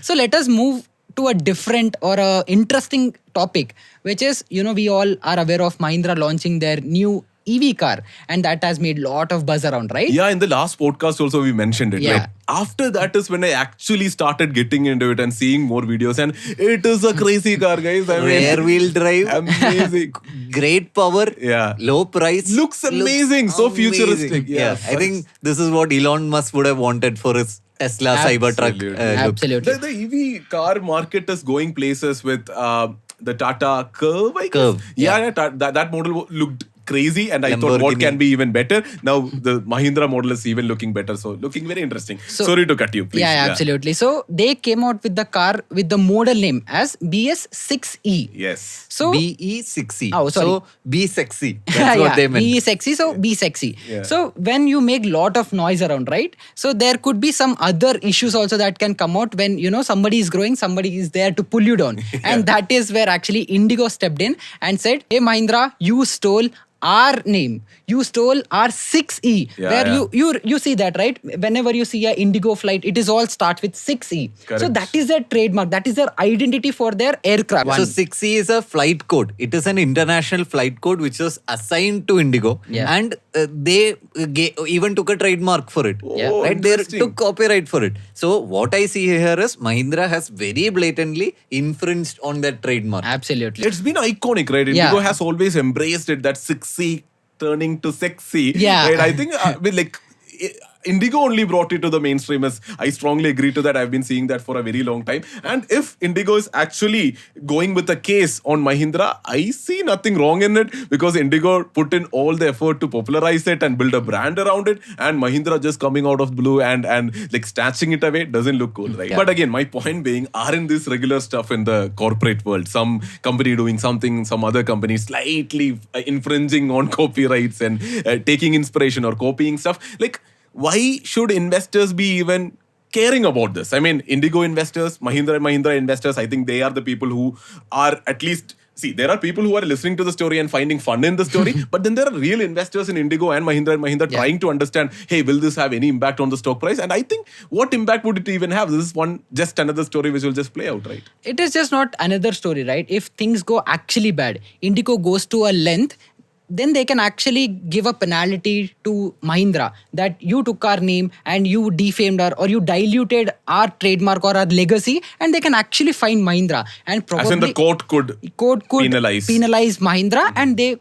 So let us move to a different or a interesting topic, which is, we all are aware of Mahindra launching their new EV car, and that has made lot of buzz around, right? Yeah, in the last podcast also we mentioned it. Yeah. Like, after that is when I actually started getting into it and seeing more videos, and it is a crazy car, guys. I mean, Rear wheel drive, amazing. great power, Yeah. low price. Looks amazing, so futuristic. Yeah, I think this is what Elon Musk would have wanted for his Tesla Cybertruck. Absolutely. Look. Absolutely. The EV car market is going places with the Tata Curve, I guess. Curve, Yeah, that model looked crazy, and I thought what Lamborghini. can be even better. Now the Mahindra model is even looking better, so looking very interesting. Sorry to cut you, please. Yeah, absolutely. So they came out with the car with the model name as BS6E. Yes. So BE6E. Oh, sorry. So be sexy. That's what they meant. Be sexy, so be sexy. Yeah. So when you make lot of noise around, right? So there could be some other issues also that can come out when somebody is growing, somebody is there to pull you down, and that is where actually Indigo stepped in and said, "Hey Mahindra, you stole our name. You stole our 6E." Yeah, where yeah. you see that, right? Whenever you see a Indigo flight, it is all start with 6E. Correct. So that is their trademark. That is their identity for their aircraft. So 6E is a flight code. It is an international flight code which was assigned to Indigo, Yeah. and they even took a trademark for it. Oh, Right? They interesting. took copyright for it. So what I see here is Mahindra has very blatantly infringed on that trademark. Absolutely. It's been iconic, right? Yeah. Indigo has always embraced it, that 6C turning to sexy. Yeah. Right? I think Indigo only brought it to the mainstream. As I strongly agree to that. I've been seeing that for a very long time. And if Indigo is actually going with a case on Mahindra, I see nothing wrong in it, because Indigo put in all the effort to popularize it and build a brand around it. And Mahindra just coming out of blue and like snatching it away doesn't look cool, right? Yeah. But again, my point being, aren't this regular stuff in the corporate world? Some company doing something, some other company slightly infringing on copyrights and taking inspiration or copying stuff. Like, why should investors be even caring about this? I mean, Indigo investors, Mahindra investors, I think they are the people who are at least... See, there are people who are listening to the story and finding fun in the story, but then there are real investors in Indigo and Mahindra Yeah. trying to understand, hey, will this have any impact on the stock price? And I think, what impact would it even have? This is just another story which will just play out, right? It is just not another story, right? If things go actually bad, Indigo goes to a length, then they can actually give a penalty to Mahindra that you took our name and you defamed our, or you diluted our trademark or our legacy, and they can actually fine Mahindra, and probably As in the court could penalize. Mahindra, and they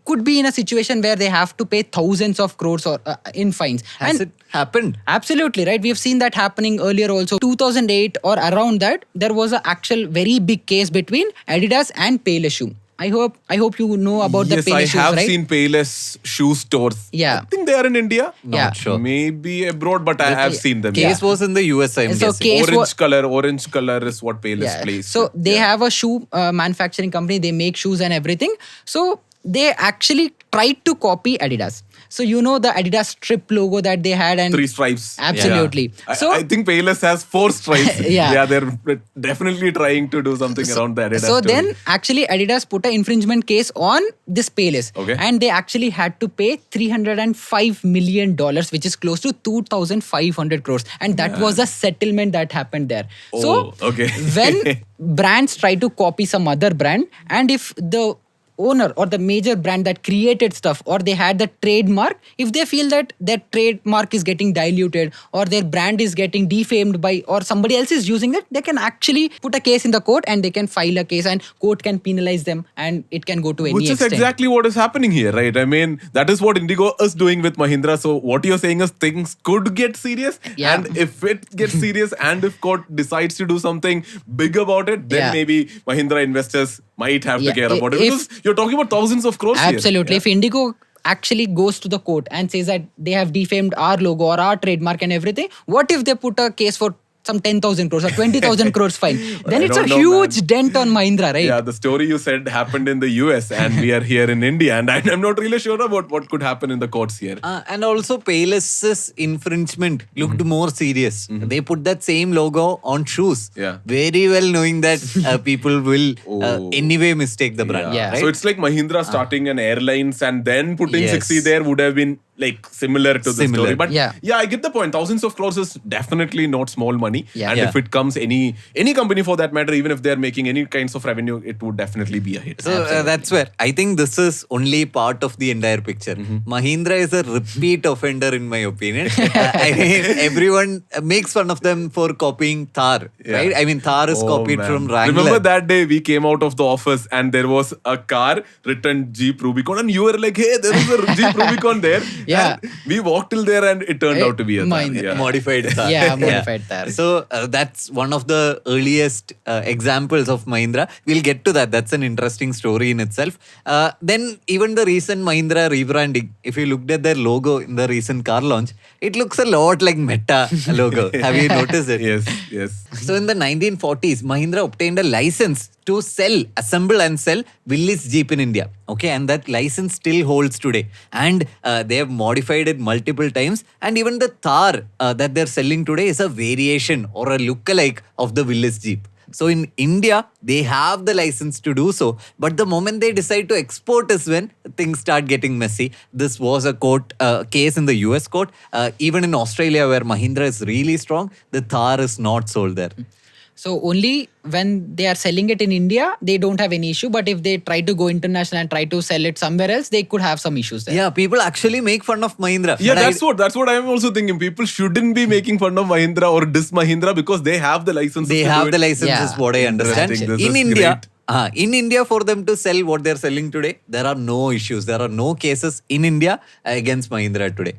could be in a situation where they have to pay thousands of crores or in fines. Has And it happened? absolutely, right? We have seen that happening earlier also. 2008 or around that, there was an actual very big case between Adidas and Payless Shoe. I hope you know about the Yes, Payless I shoes, have right? seen Payless shoe stores. Yeah. I think they are in India. Yeah. Sure. Maybe abroad, but I have seen them. Case was in the US, I'm So guessing. case Orange color is what Payless Yeah. plays. So they have a shoe manufacturing company. They make shoes and everything. So they actually tried to copy Adidas. So the Adidas strip logo that they had, and 3 stripes. Absolutely. Yeah. So I think Payless has 4 stripes. Yeah. They're definitely trying to do something around the Adidas So story. then actually Adidas put an infringement case on this Payless. Okay. And they actually had to pay $305 million, which is close to 2,500 crores. And that was a settlement that happened there. So Oh, okay. when brands try to copy some other brand, and if the owner or the major brand that created stuff, or they had the trademark, if they feel that their trademark is getting diluted or their brand is getting defamed by, or somebody else is using it, they can actually put a case in the court, and they can file a case, and court can penalize them, and it can go to any Which is extent. exactly what is happening here, right? I mean, that is what Indigo is doing with Mahindra. So what you're saying is things could get serious. Yeah. And if it gets serious, and if court decides to do something big about it, then Yeah. maybe Mahindra investors might have Yeah. to care about it. If- Because you're talking about thousands of crores here. Absolutely. Yeah. If Indigo actually goes to the court and says that they have defamed our logo or our trademark and everything, what if they put a case for some 10,000 crores or 20,000 crores fine? Then I it's a don't know, huge man. dent on Mahindra, right? Yeah, the story you said happened in the US and we are here in India, and I'm not really sure about what could happen in the courts here. And also Payless's infringement looked more serious. They put that same logo on shoes. Yeah. Very well knowing that people will Oh. anyway mistake the brand. Yeah. Right? So it's like Mahindra starting an airlines and then putting Yes. 60 there would have been like similar to the Similar. story. But Yeah. I get the point. Thousands of crores is definitely not small money. Yeah. And Yeah. if it comes any company for that matter, even if they're making any kinds of revenue, it would definitely be a hit. So that's where I think this is only part of the entire picture. Mahindra is a repeat offender in my opinion. I mean, everyone makes fun of them for copying Thar, right? I mean, Thar is copied man. from Wrangler. Remember that day we came out of the office and there was a car written Jeep Rubicon and you were like, hey, there is a Jeep Rubicon there. Yeah. And we walked till there and it turned out to be a Thar. Mahindra. Yeah. Modified Thar. Yeah, modified Thar. So that's one of the earliest examples of Mahindra. We'll get to that. That's an interesting story in itself. Then even the recent Mahindra rebranding, if you looked at their logo in the recent car launch, it looks a lot like Meta logo. Have you noticed it? Yes. So in the 1940s, Mahindra obtained a license to assemble and sell Willys Jeep in India. Okay, and that license still holds today. And they have modified it multiple times. And even the Thar that they're selling today is a variation or a lookalike of the Willys Jeep. So in India, they have the license to do so. But the moment they decide to export is when things start getting messy. This was a case in the US court. Even in Australia, where Mahindra is really strong, the Thar is not sold there. So only when they are selling it in India, they don't have any issue. But if they try to go international and try to sell it somewhere else, they could have some issues there. Yeah, people actually make fun of Mahindra. Yeah, But that's what I'm also thinking. People shouldn't be making fun of Mahindra or diss Mahindra because they have the license. They have the license, Yeah. is what I understand. Interesting. This In is India, great. in India, for them to sell what they're selling today, there are no issues. There are no cases in India against Mahindra today.